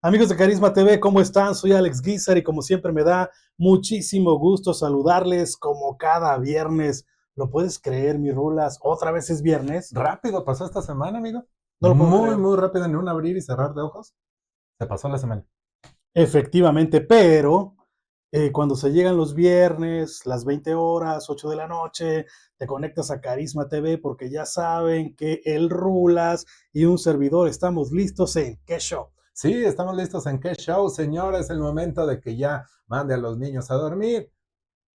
Amigos de Carisma TV, ¿cómo están? Soy Alex Guizar y como siempre me da muchísimo gusto saludarles como cada viernes. ¿Lo puedes creer, mi Rulas? ¿Otra vez es viernes? Rápido pasó esta semana, amigo. No lo puedo Muy, creer. muy rápido, en un abrir y cerrar de ojos. Se pasó la semana. Efectivamente, pero cuando se llegan los viernes, las 20 horas, 8 de la noche, te conectas a Carisma TV porque ya saben que el Rulas y un servidor estamos listos en ¿Qué show? Sí, estamos listos en qué show, señores. Es el momento de que ya mande a los niños a dormir,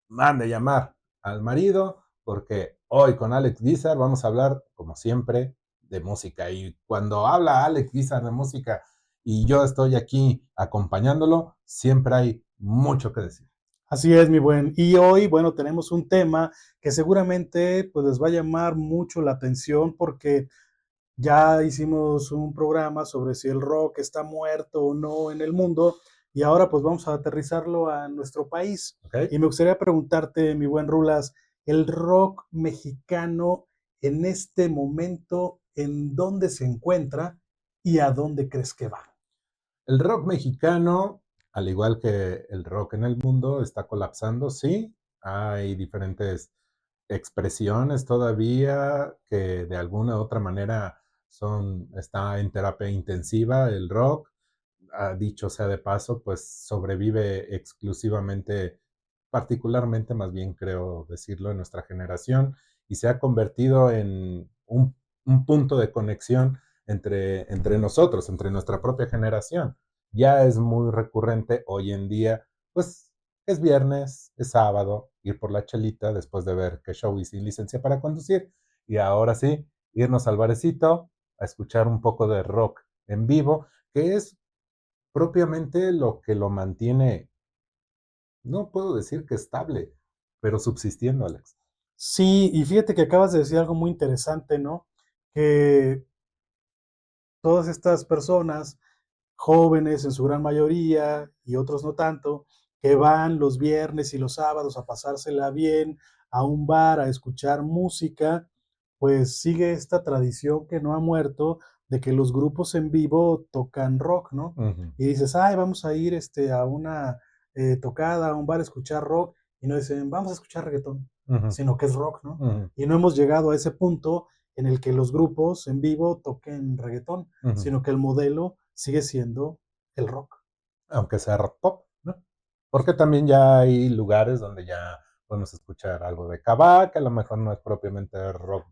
mande llamar al marido, porque hoy con Alex Guizar vamos a hablar, como siempre, de música. Y cuando habla Alex Guizar de música y yo estoy aquí acompañándolo, siempre hay mucho que decir. Así es, mi buen. Y hoy, bueno, tenemos un tema que seguramente pues les va a llamar mucho la atención porque ya hicimos un programa sobre si el rock está muerto o no en el mundo y ahora pues vamos a aterrizarlo a nuestro país. ¿Ok? Y me gustaría preguntarte, mi buen Rulas, el rock mexicano en este momento, ¿en dónde se encuentra y a dónde crees que va? El rock mexicano, al igual que el rock en el mundo, está colapsando, sí. Hay diferentes expresiones todavía que de alguna u otra manera está en terapia intensiva el rock. Dicho sea de paso, pues sobrevive exclusivamente, particularmente más bien creo decirlo, en nuestra generación y se ha convertido en un punto de conexión entre nosotros, entre nuestra propia generación. Ya es muy recurrente hoy en día, pues es viernes, es sábado, ir por la chelita después de ver que show y sin licencia para conducir. Y ahora sí, irnos al barecito a escuchar un poco de rock en vivo, que es propiamente lo que lo mantiene, no puedo decir que estable, pero subsistiendo, Alex. Sí, y fíjate que acabas de decir algo muy interesante, ¿no? Que todas estas personas jóvenes en su gran mayoría y otros no tanto, que van los viernes y los sábados a pasársela bien a un bar, a escuchar música, pues sigue esta tradición que no ha muerto de que los grupos en vivo tocan rock, ¿no? Ujú, Y dices, ay, vamos a ir a una tocada, a un bar a escuchar rock, y no dicen, vamos a escuchar reggaetón, ujú, sino que es rock, ¿no? ujú, Y no hemos llegado a ese punto en el que los grupos en vivo toquen reggaetón, ujú. sino que el modelo sigue siendo el rock. Aunque sea rock pop, ¿no? Porque también ya hay lugares donde ya podemos escuchar algo de Kavak, que a lo mejor no es propiamente rock,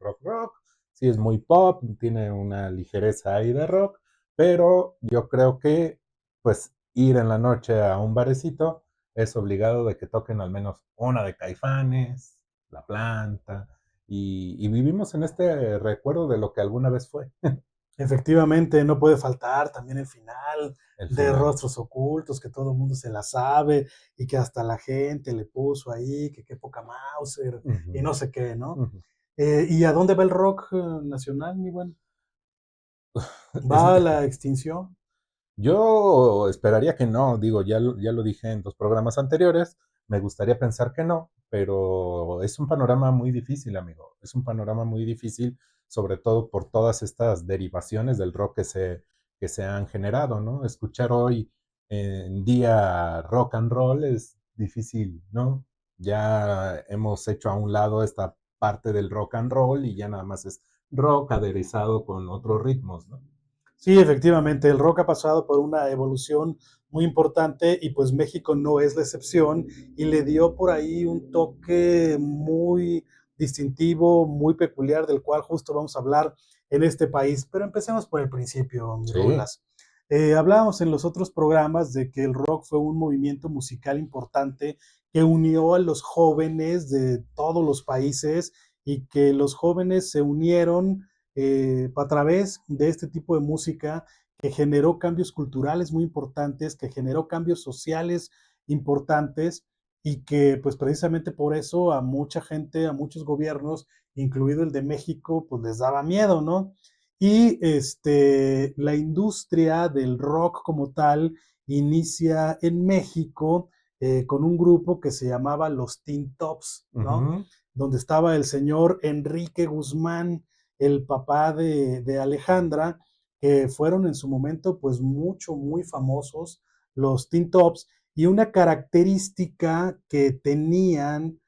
sí es muy pop, tiene una ligereza ahí de rock, pero yo creo que pues ir en la noche a un barecito es obligado de que toquen al menos una de Caifanes, La Planta, y vivimos en este recuerdo de lo que alguna vez fue Efectivamente, no puede faltar también el final el de final. Rostros Ocultos, que todo el mundo se la sabe y que hasta la gente le puso ahí, que qué poca Mauser Uh -huh, y no sé qué, ¿no? uh -huh. ¿Y a dónde va el rock nacional, mi buen? ¿Va Es, a la extinción? Yo esperaría que no, digo, ya lo dije en 2 programas anteriores, me gustaría pensar que no, pero es un panorama muy difícil, amigo, es un panorama muy difícil, sobre todo por todas estas derivaciones del rock que se han generado, ¿no? Escuchar hoy en día rock and roll es difícil, ¿no? Ya hemos hecho a un lado esta parte del rock and roll y ya nada más es rock aderezado con otros ritmos, ¿no? Sí, efectivamente, el rock ha pasado por una evolución muy importante y pues México no es la excepción y le dio por ahí un toque muy distintivo, muy peculiar, del cual justo vamos a hablar en este país. Pero empecemos por el principio, mi Sí. Rulas. Hablábamos en los otros programas de que el rock fue un movimiento musical importante que unió a los jóvenes de todos los países y que los jóvenes se unieron a través de este tipo de música que generó cambios culturales muy importantes, que generó cambios sociales importantes y que pues precisamente por eso a mucha gente, a muchos gobiernos, incluido el de México, pues les daba miedo, ¿no? Y la industria del rock como tal inicia en México con un grupo que se llamaba los Teen Tops, Uh ¿no? -huh. Donde estaba el señor Enrique Guzmán, el papá de Alejandra, que fueron en su momento pues muy famosos, los Teen Tops, y una característica que tenían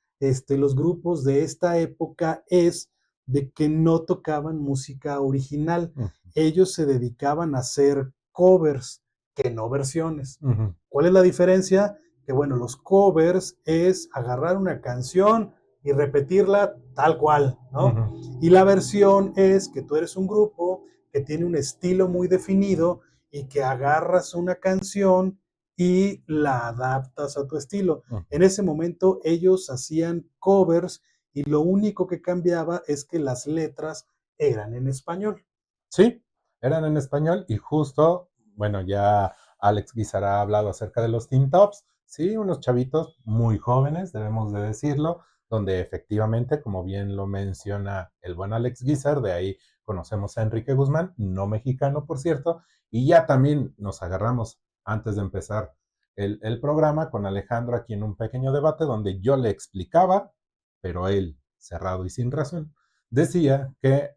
los grupos de esta época es de que no tocaban música original. Ujú, Ellos se dedicaban a hacer covers, que no versiones. ujú, ¿Cuál es la diferencia? Que bueno, los covers es agarrar una canción y repetirla tal cual, ¿no? ujú. Y la versión es que tú eres un grupo que tiene un estilo muy definido y que agarras una canción y la adaptas a tu estilo. Ujú. En ese momento ellos hacían covers y lo único que cambiaba es que las letras eran en español. Sí, eran en español y justo, bueno, ya Alex Guizar ha hablado acerca de los Teen Tops, sí, unos chavitos muy jóvenes, debemos de decirlo, donde efectivamente, como bien lo menciona el buen Alex Guizar, de ahí conocemos a Enrique Guzmán, no mexicano, por cierto, y ya también nos agarramos antes de empezar el programa con Alejandro aquí en un pequeño debate donde yo le explicaba, pero él, cerrado y sin razón, decía que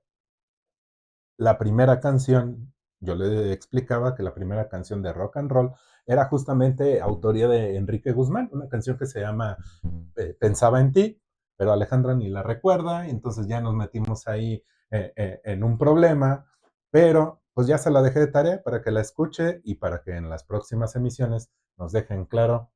la primera canción, yo le explicaba que la primera canción de rock and roll era justamente autoría de Enrique Guzmán, una canción que se llama Pensaba en ti, pero Alejandra ni la recuerda, y entonces ya nos metimos ahí en un problema, pero pues ya se la dejé de tarea para que la escuche y para que en las próximas emisiones nos dejen claro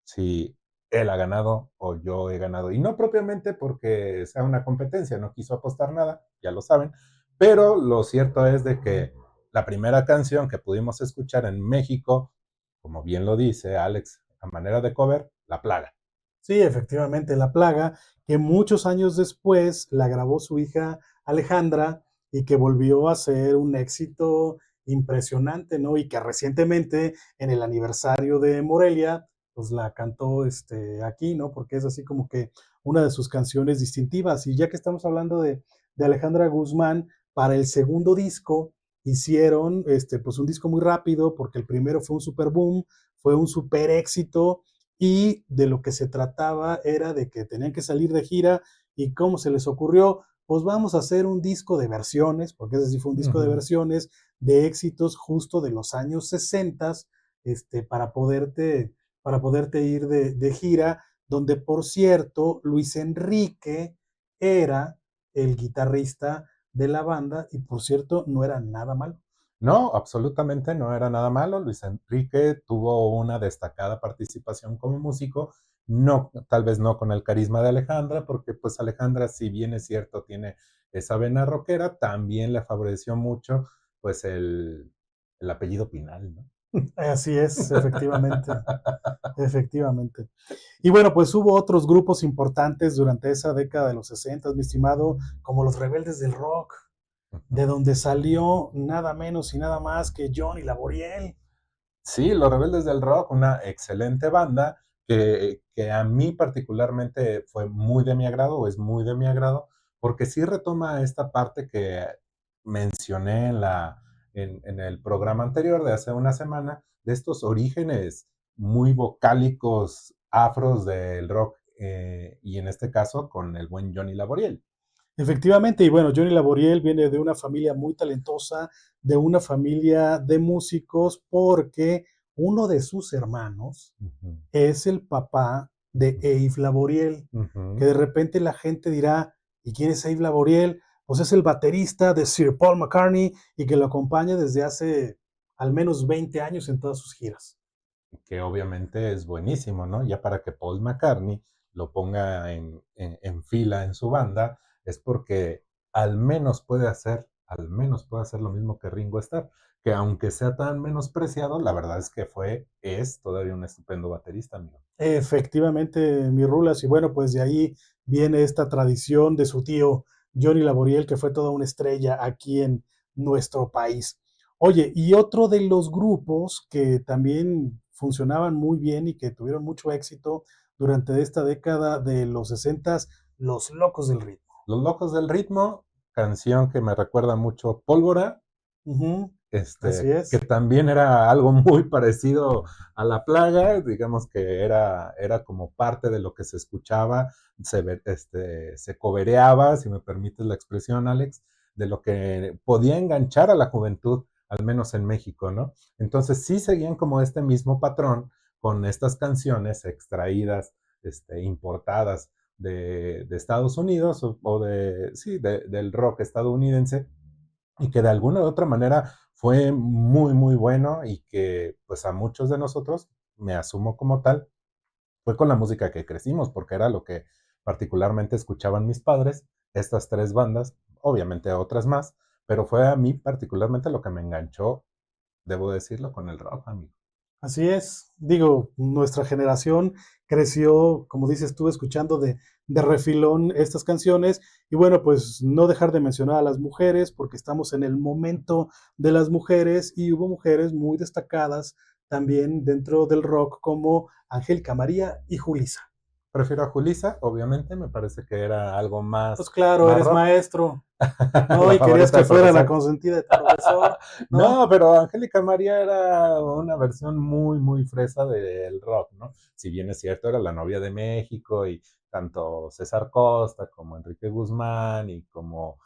si él ha ganado o yo he ganado. Y no propiamente porque sea una competencia, no quiso apostar nada, ya lo saben, pero lo cierto es de que la primera canción que pudimos escuchar en México, como bien lo dice Alex, a manera de cover, La Plaga. Sí, efectivamente, La Plaga, que muchos años después la grabó su hija Alejandra y que volvió a ser un éxito impresionante, ¿no? Y que recientemente en el aniversario de Morelia, pues la cantó aquí, ¿no? Porque es así como que una de sus canciones distintivas. Y ya que estamos hablando de Alejandra Guzmán, para el segundo disco hicieron pues un disco muy rápido, porque el primero fue un super boom, fue un super éxito y de lo que se trataba era de que tenían que salir de gira y cómo se les ocurrió, pues vamos a hacer un disco de versiones, porque ese sí fue un Uh disco de -huh. versiones de éxitos justo de los años 60, para para poderte ir de gira, donde por cierto Luis Enrique era el guitarrista de la banda y por cierto no era nada malo. No, absolutamente no era nada malo. Luis Enrique tuvo una destacada participación como músico, no, tal vez no con el carisma de Alejandra, porque pues Alejandra, si bien es cierto, tiene esa vena rockera, también le favoreció mucho pues el apellido Pinal, ¿no? Así es, efectivamente. Efectivamente. Y bueno, pues hubo otros grupos importantes durante esa década de los 60, mi estimado, como los Rebeldes del Rock, de donde salió nada menos y nada más que Johnny Laboriel. Sí, Los Rebeldes del Rock, una excelente banda que a mí particularmente fue muy de mi agrado, o es muy de mi agrado, porque sí retoma esta parte que mencioné en el programa anterior de hace una semana, de estos orígenes muy vocálicos afros del rock, y en este caso con el buen Johnny Laboriel. Efectivamente, y bueno, Johnny Laboriel viene de una familia muy talentosa, de una familia de músicos, porque uno de sus hermanos Ujú, es el papá de Abe Laboriel, que ujú. de repente la gente dirá, ¿y quién es Abe Laboriel? Pues es el baterista de Sir Paul McCartney y que lo acompaña desde hace al menos 20 años en todas sus giras. Que obviamente es buenísimo, ¿no? Ya para que Paul McCartney lo ponga en fila en su banda, es porque al menos puede hacer lo mismo que Ringo Starr, que aunque sea tan menospreciado, la verdad es que es todavía un estupendo baterista, amigo. Efectivamente, mi Rulas, y bueno, pues de ahí viene esta tradición de su tío Johnny Laboriel, que fue toda una estrella aquí en nuestro país. Oye, y otro de los grupos que también funcionaban muy bien y que tuvieron mucho éxito durante esta década de los 60, Los Locos del Ritmo. Los Locos del Ritmo, canción que me recuerda mucho Pólvora, Ujú, así que es. también era algo muy parecido a La Plaga, digamos que era como parte de lo que se escuchaba, se cobereaba, si me permites la expresión, Alex, de lo que podía enganchar a la juventud al menos en México, ¿no? Entonces sí seguían como este mismo patrón con estas canciones extraídas, importadas de Estados Unidos sí, del rock estadounidense, y que de alguna u otra manera fue muy, muy bueno y que pues a muchos de nosotros, me asumo como tal, fue con la música que crecimos, porque era lo que particularmente escuchaban mis padres, estas tres bandas, obviamente otras más, pero fue a mí particularmente lo que me enganchó, debo decirlo, con el rock, amigo. Así es, digo, nuestra generación creció, como dices tú, escuchando de refilón estas canciones y bueno, pues no dejar de mencionar a las mujeres porque estamos en el momento de las mujeres y hubo mujeres muy destacadas también dentro del rock como Angélica María y Julisa. Prefiero a Julissa, obviamente, me parece que era algo Pues más, claro, más eres rock. maestro, ¿no? La Y querías favorita que del fuera la profesor. consentida de tu profesor, ¿no? No, pero Angélica María era una versión muy, muy fresa del rock, ¿no? Si bien es cierto, era la novia de México y tanto César Costa como Enrique Guzmán y como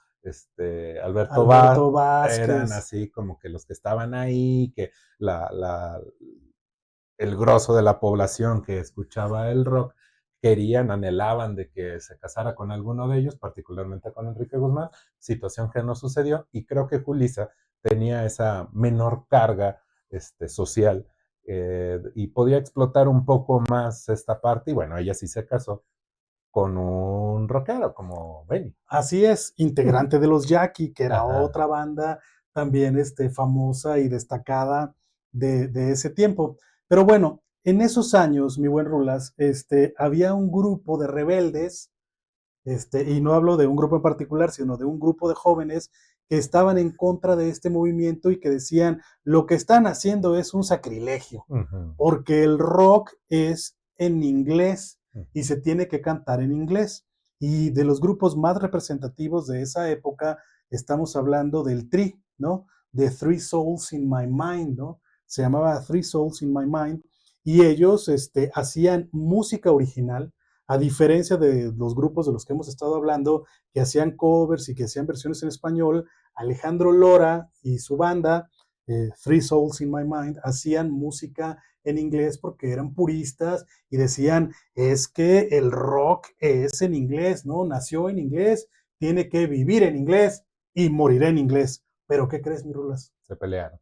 Alberto Alberto eran Vázquez. así como que los que estaban ahí, que la, la, el grosso de la población que escuchaba el rock querían, anhelaban de que se casara con alguno de ellos, particularmente con Enrique Guzmán, situación que no sucedió, y creo que Julissa tenía esa menor carga social, y podía explotar un poco más esta parte, y bueno, ella sí se casó con un rockero como Benny. Así es, integrante de los Jackie, que era Ajá. otra banda también famosa y destacada de ese tiempo. Pero bueno, en esos años, mi buen Rulas, había un grupo de rebeldes, y no hablo de un grupo en particular, sino de un grupo de jóvenes que estaban en contra de este movimiento y que decían, lo que están haciendo es un sacrilegio, Uh-huh. porque el rock es en inglés Uh-huh. y se tiene que cantar en inglés. Y de los grupos más representativos de esa época, estamos hablando del Tri, ¿no? De Three Souls in My Mind, ¿no? Se llamaba Three Souls in My Mind. Y ellos hacían música original, a diferencia de los grupos de los que hemos estado hablando, que hacían covers y que hacían versiones en español. Alejandro Lora y su banda, Three Souls in My Mind, hacían música en inglés porque eran puristas y decían, es que el rock es en inglés, ¿no? Nació en inglés, tiene que vivir en inglés y morirá en inglés. Pero ¿qué crees, mi Rulas? Se pelearon.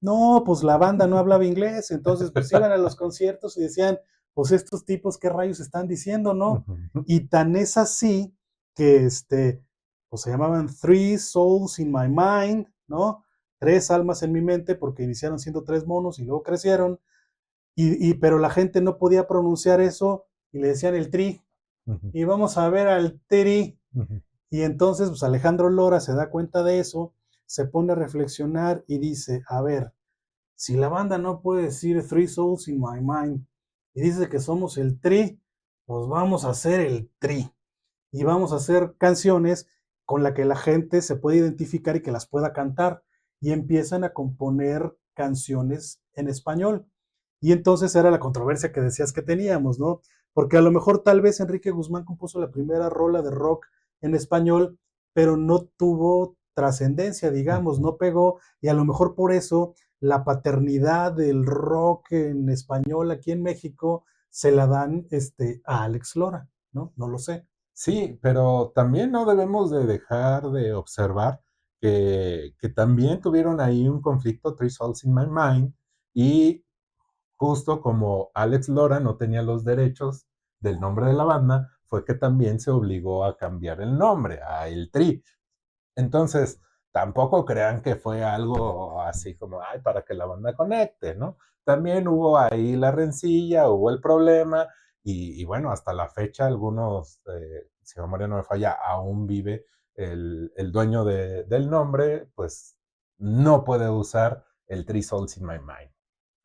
No, pues la banda no hablaba inglés, entonces pues iban a los conciertos y decían, pues estos tipos qué rayos están diciendo, ¿no? Uh-huh. Y tan es así que pues se llamaban Three Souls in My Mind, ¿no? Tres almas en mi mente, porque iniciaron siendo tres monos y luego crecieron, pero la gente no podía pronunciar eso y le decían el tri, Uh-huh. y vamos a ver al tri, Uh-huh. y entonces pues Alejandro Lora se da cuenta de eso, se pone a reflexionar y dice, a ver, si la banda no puede decir Three Souls in My Mind y dice que somos el Tri, pues vamos a hacer el Tri y vamos a hacer canciones con las que la gente se puede identificar y que las pueda cantar. Y empiezan a componer canciones en español. Y entonces era la controversia que decías que teníamos, ¿no? Porque a lo mejor tal vez Enrique Guzmán compuso la primera rola de rock en español, pero no tuvo trascendencia, digamos, Uh-huh. no pegó, y a lo mejor por eso la paternidad del rock en español aquí en México se la dan a Alex Lora, ¿no? No lo sé. Sí, pero también no debemos de dejar de observar que también tuvieron ahí un conflicto, Three Souls in My Mind, y justo como Alex Lora no tenía los derechos del nombre de la banda, fue que también se obligó a cambiar el nombre, a El Tri. Entonces, tampoco crean que fue algo así como, ay, para que la banda conecte, ¿no? También hubo ahí la rencilla, hubo el problema, y bueno, hasta la fecha algunos, si la memoria no me falla, aún vive el dueño del nombre, pues no puede usar el Three Souls in My Mind.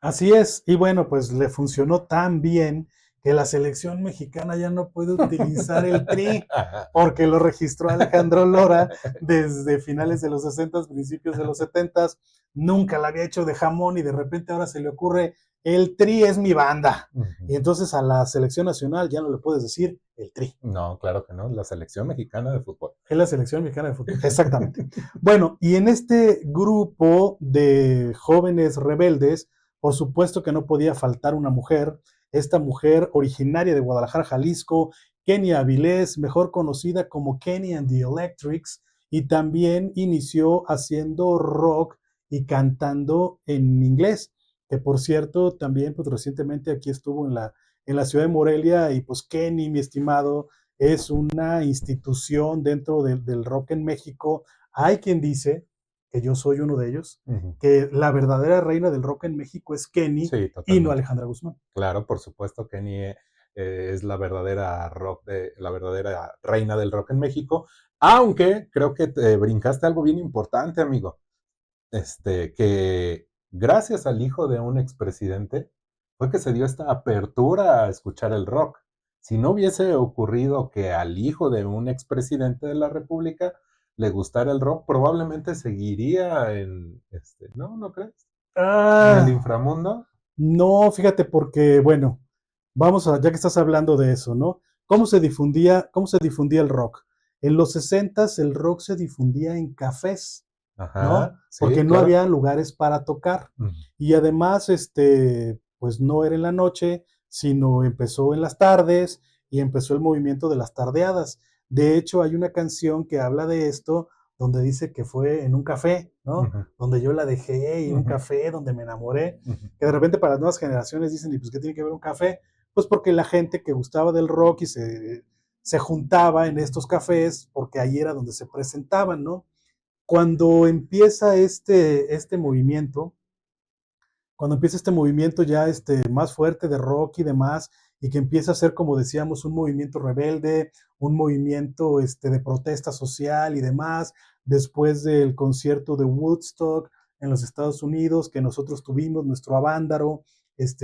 Así es, y bueno, pues le funcionó tan bien que la selección mexicana ya no puede utilizar el tri porque lo registró Alejandro Lora desde finales de los 60, principios de los 70, nunca la había hecho de jamón y de repente ahora se le ocurre el Tri es mi banda. Y Ujú. entonces a la selección nacional ya no le puedes decir el Tri. No, claro que no, la selección mexicana de fútbol. Es la selección mexicana de fútbol. Exactamente. Bueno, y en este grupo de jóvenes rebeldes, por supuesto que no podía faltar una mujer. Esta mujer originaria de Guadalajara, Jalisco, Kenia Avilés, mejor conocida como Kenny and the Electrics, y también inició haciendo rock y cantando en inglés, que por cierto, también pues recientemente aquí estuvo en la ciudad de Morelia, y pues Kenny, mi estimado, es una institución dentro del rock en México. Hay quien dice, que yo soy uno de ellos, Ujú. que la verdadera reina del rock en México es Kenny Sí, y no totalmente. Alejandra Guzmán. Claro, por supuesto, Kenny es la verdadera reina del rock en México, aunque creo que te brincaste algo bien importante, amigo. Que gracias al hijo de un expresidente fue que se dio esta apertura a escuchar el rock. Si no hubiese ocurrido que al hijo de un expresidente de la República le gustara el rock, probablemente seguiría ¿no? ¿No crees? En el Ah, inframundo. no, fíjate, porque, bueno, vamos a, ya que estás hablando de eso, ¿no? Cómo se difundía el rock? En los 60 el rock se difundía en cafés, ¿no? Ajá, Porque sí, no claro. había lugares para tocar. Ujú, Y además, pues no era en la noche, sino empezó en las tardes y empezó el movimiento de las tardeadas. De hecho, hay una canción que habla de esto, donde dice que fue en un café, ¿no? ujú, Donde yo la dejé y un ujú, café donde me enamoré, ujú, que de repente para las nuevas generaciones dicen, ¿y pues qué tiene que ver un café? Pues porque la gente que gustaba del rock y se juntaba en estos cafés, porque ahí era donde se presentaban, ¿no? Cuando empieza cuando empieza este movimiento ya más fuerte de rock y demás, y que empieza a ser, como decíamos, un movimiento rebelde, un movimiento de protesta social y demás, después del concierto de Woodstock en los Estados Unidos, que nosotros tuvimos, nuestro Avándaro,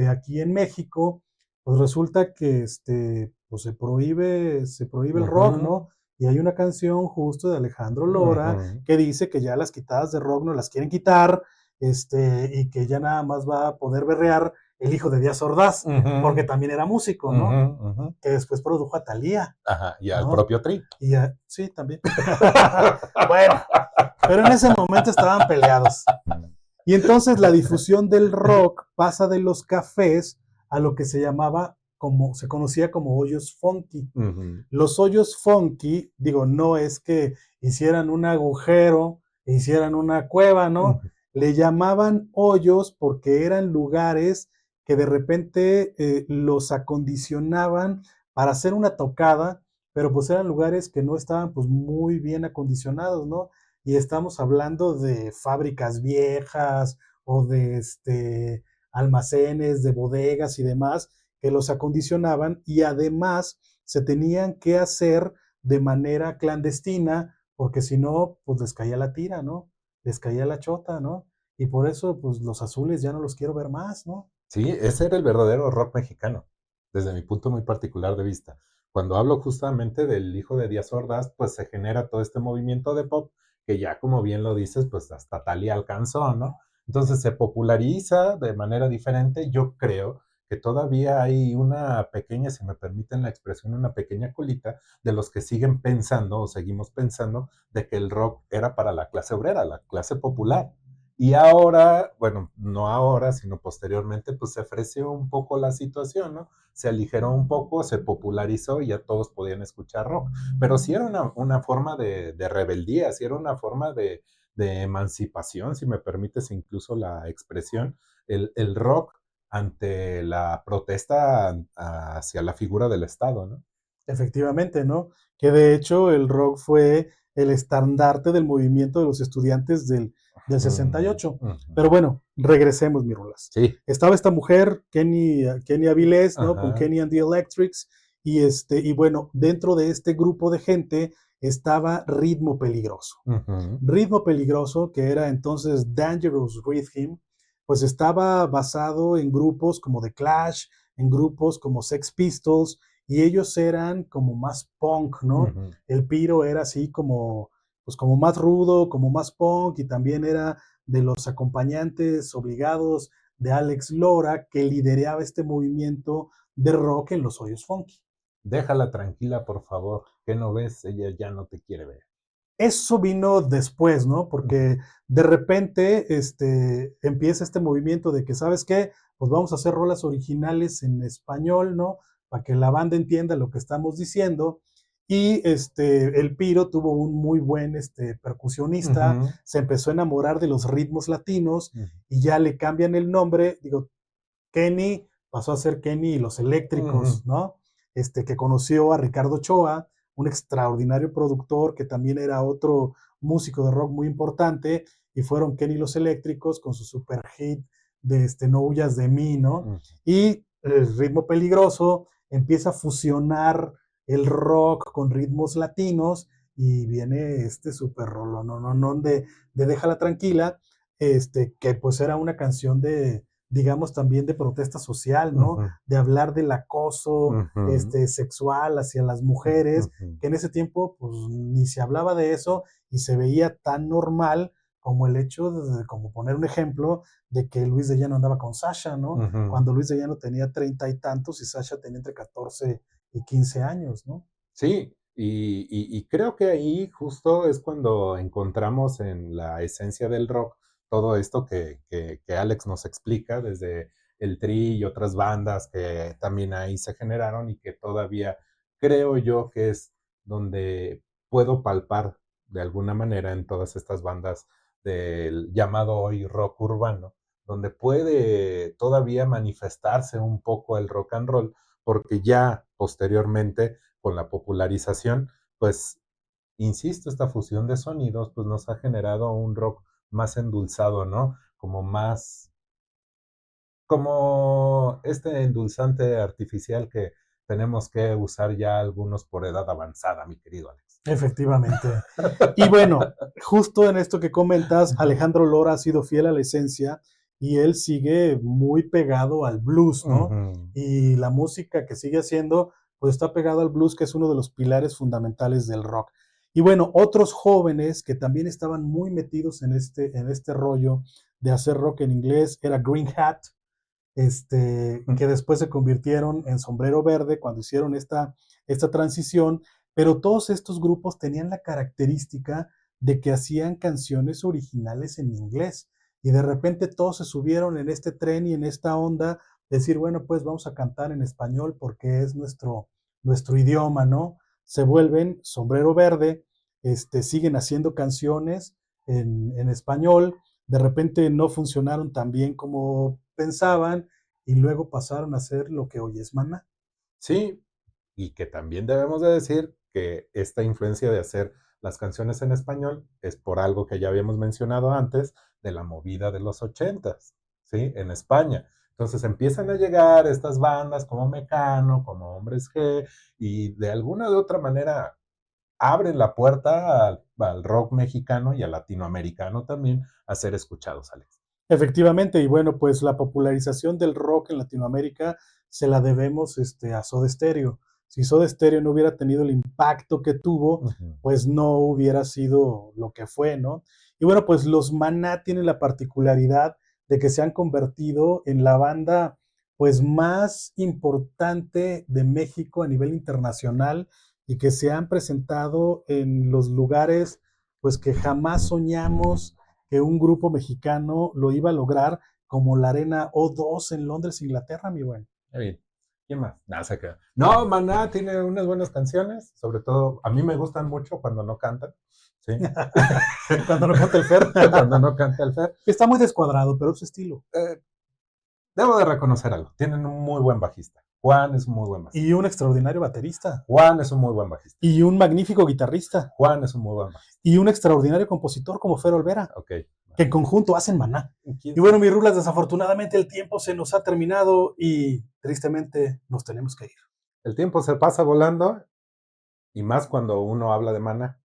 aquí en México, pues resulta que pues se prohíbe el rock, ujú, ¿no? Y hay una canción justo de Alejandro Lora ujú, que dice que ya las quitadas de rock no las quieren quitar, y que ya nada más va a poder berrear el hijo de Díaz Ordaz, porque ujú, también era músico, ujú, ¿no? ujú. Que después produjo a Thalía, Ajá, y al ¿no? propio Tri. Sí, también. Bueno, pero en ese momento estaban peleados. Y entonces la difusión del rock pasa de los cafés a lo que se conocía como hoyos funky. Ujú, Los hoyos funky, digo, no es que hicieran un agujero, hicieran una cueva, ¿no? ujú. Le llamaban hoyos porque eran lugares que de repente los acondicionaban para hacer una tocada, pero pues eran lugares que no estaban pues muy bien acondicionados, ¿no? Y estamos hablando de fábricas viejas o de almacenes, de bodegas y demás que los acondicionaban, y además se tenían que hacer de manera clandestina, porque si no, pues les caía la tira, ¿no? Les caía la chota, ¿no? Y por eso, pues los azules ya no los quiero ver más, ¿no? Sí, ese era el verdadero rock mexicano, desde mi punto muy particular de vista. Cuando hablo justamente del hijo de Díaz Ordaz, pues se genera todo este movimiento de pop que ya, como bien lo dices, pues hasta Thalía alcanzó, ¿no? Entonces se populariza de manera diferente. Yo creo que todavía hay una pequeña, si me permiten la expresión, una pequeña colita de los que siguen pensando o seguimos pensando de que el rock era para la clase obrera, la clase popular. Y ahora, bueno, no ahora, sino posteriormente, pues se ofreció un poco la situación, ¿no? Se aligeró un poco, se popularizó y ya todos podían escuchar rock. Pero sí era una forma de rebeldía, sí era una forma de emancipación, si me permites incluso la expresión, el rock ante la protesta hacia la figura del Estado, ¿no? Efectivamente, ¿no? Que de hecho el rock fue el estandarte del movimiento de los estudiantes del Mm, 68. ujú. Pero bueno, regresemos, mi Rolas. Sí, Estaba esta mujer, Kenny Avilés, ¿no? Con ajá. Kenny and the Electrics. Y bueno, dentro de este grupo de gente estaba Ritmo Peligroso. Ujú, Ritmo Peligroso, que era entonces Dangerous Rhythm, pues estaba basado en grupos como The Clash, en grupos como Sex Pistols, y ellos eran como más punk, ¿no? ujú, El Piro era así como, pues como más rudo, como más punk, y también era de los acompañantes obligados de Alex Lora, que lideraba este movimiento de rock en los hoyos funky. Déjala tranquila, por favor. ¿Qué no ves? Ella ya no te quiere ver. Eso vino después, ¿no? Porque de repente empieza este movimiento de que, ¿sabes qué? Pues vamos a hacer rolas originales en español, ¿no? Para que la banda entienda lo que estamos diciendo. Y el Piro tuvo un muy buen percusionista, Ujú, se empezó a enamorar de los ritmos latinos ujú, y ya le cambian el nombre. Digo, Kenny pasó a ser Kenny y los Eléctricos, ujú, ¿no? Que conoció a Ricardo Ochoa, un extraordinario productor que también era otro músico de rock muy importante, y fueron Kenny y los Eléctricos con su super hit de No huyas de mí, ¿no? ujú. Y el ritmo peligroso empieza a fusionar el rock con ritmos latinos y viene este super rolo, no, de Déjala Tranquila, que pues era una canción de, digamos, también de protesta social, ¿no? Ujú, De hablar del acoso ujú, sexual hacia las mujeres, ujú. que en ese tiempo pues ni se hablaba de eso y se veía tan normal como el hecho de, como poner un ejemplo, de que Luis de Llano andaba con Sasha, ¿no? Ujú. Cuando Luis de Llano tenía 30 y tantos y Sasha tenía entre 14 y 15 años, ¿no? Sí, y creo que ahí justo es cuando encontramos en la esencia del rock todo esto que Alex nos explica desde el Tri y otras bandas que también ahí se generaron y que todavía creo yo que es donde puedo palpar de alguna manera en todas estas bandas del llamado hoy rock urbano, donde puede todavía manifestarse un poco el rock and roll, porque ya posteriormente con la popularización, pues, insisto, esta fusión de sonidos, pues nos ha generado un rock más endulzado, ¿no? Como más, como este endulzante artificial que tenemos que usar ya algunos por edad avanzada, mi querido Alex. Efectivamente. Y bueno, justo en esto que comentas, Alejandro Lora ha sido fiel a la esencia y él sigue muy pegado al blues, ¿no? Ujú. Y la música que sigue haciendo, pues está pegado al blues, que es uno de los pilares fundamentales del rock. Y bueno, otros jóvenes que también estaban muy metidos en este rollo de hacer rock en inglés era Green Hat, que después se convirtieron en Sombrero Verde cuando hicieron esta transición, pero todos estos grupos tenían la característica de que hacían canciones originales en inglés y de repente todos se subieron en este tren y en esta onda, decir, bueno, pues vamos a cantar en español porque es nuestro idioma, ¿no? Se vuelven Sombrero Verde, siguen haciendo canciones en español, de repente no funcionaron tan bien como pensaban y luego pasaron a ser lo que hoy es Maná. Sí, y que también debemos de decir que esta influencia de hacer las canciones en español es por algo que ya habíamos mencionado antes de la movida de los ochentas, ¿sí? En España. Entonces empiezan a llegar estas bandas como Mecano, como Hombres G, y de alguna u otra manera abren la puerta al rock mexicano y al latinoamericano también a ser escuchados, Alex. Efectivamente, y bueno, pues la popularización del rock en Latinoamérica se la debemos a Soda Stereo. Si Soda Stereo no hubiera tenido el impacto que tuvo, Ujú. pues no hubiera sido lo que fue, ¿no? Y bueno, pues los Maná tienen la particularidad de que se han convertido en la banda pues más importante de México a nivel internacional y que se han presentado en los lugares pues que jamás soñamos que un grupo mexicano lo iba a lograr, como la Arena O2 en Londres, Inglaterra, mi buen. Está bien. ¿Quién más? No, se queda. No, Maná tiene unas buenas canciones, sobre todo a mí me gustan mucho cuando no cantan, ¿sí? Cuando no canta el Fer. Cuando no canta el Fer. Está muy descuadrado, pero es su estilo. Eh, debo de reconocer algo, tienen un muy buen bajista. Juan es un muy buen bajista. Y un extraordinario baterista. Juan es un muy buen bajista. Y un magnífico guitarrista. Juan es un muy buen bajista. Y un extraordinario compositor como Fer Olvera, Ok. que en conjunto hacen Maná. ¿Quién Y bueno, mis rulas, desafortunadamente el tiempo se nos ha terminado y tristemente nos tenemos que ir. El tiempo se pasa volando y más cuando uno habla de Maná.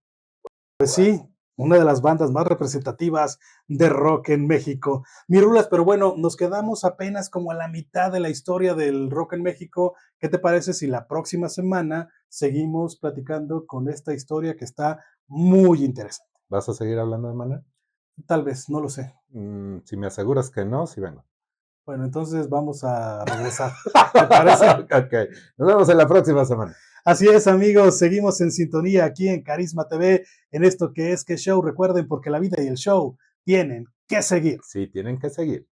Pues sí, una de las bandas más representativas de rock en México. Mirulas, pero bueno, nos quedamos apenas como a la mitad de la historia del rock en México. ¿Qué te parece si la próxima semana seguimos platicando con esta historia que está muy interesante? ¿Vas a seguir hablando de Maná? Tal vez, no lo sé. Si me aseguras que no, sí vengo. Bueno, entonces vamos a regresar. ¿Te parece? Ok, nos vemos en la próxima semana. Así es, amigos, seguimos en sintonía aquí en Carisma TV, en esto que es Que Show. Recuerden, porque la vida y el show tienen que seguir. Sí, tienen que seguir.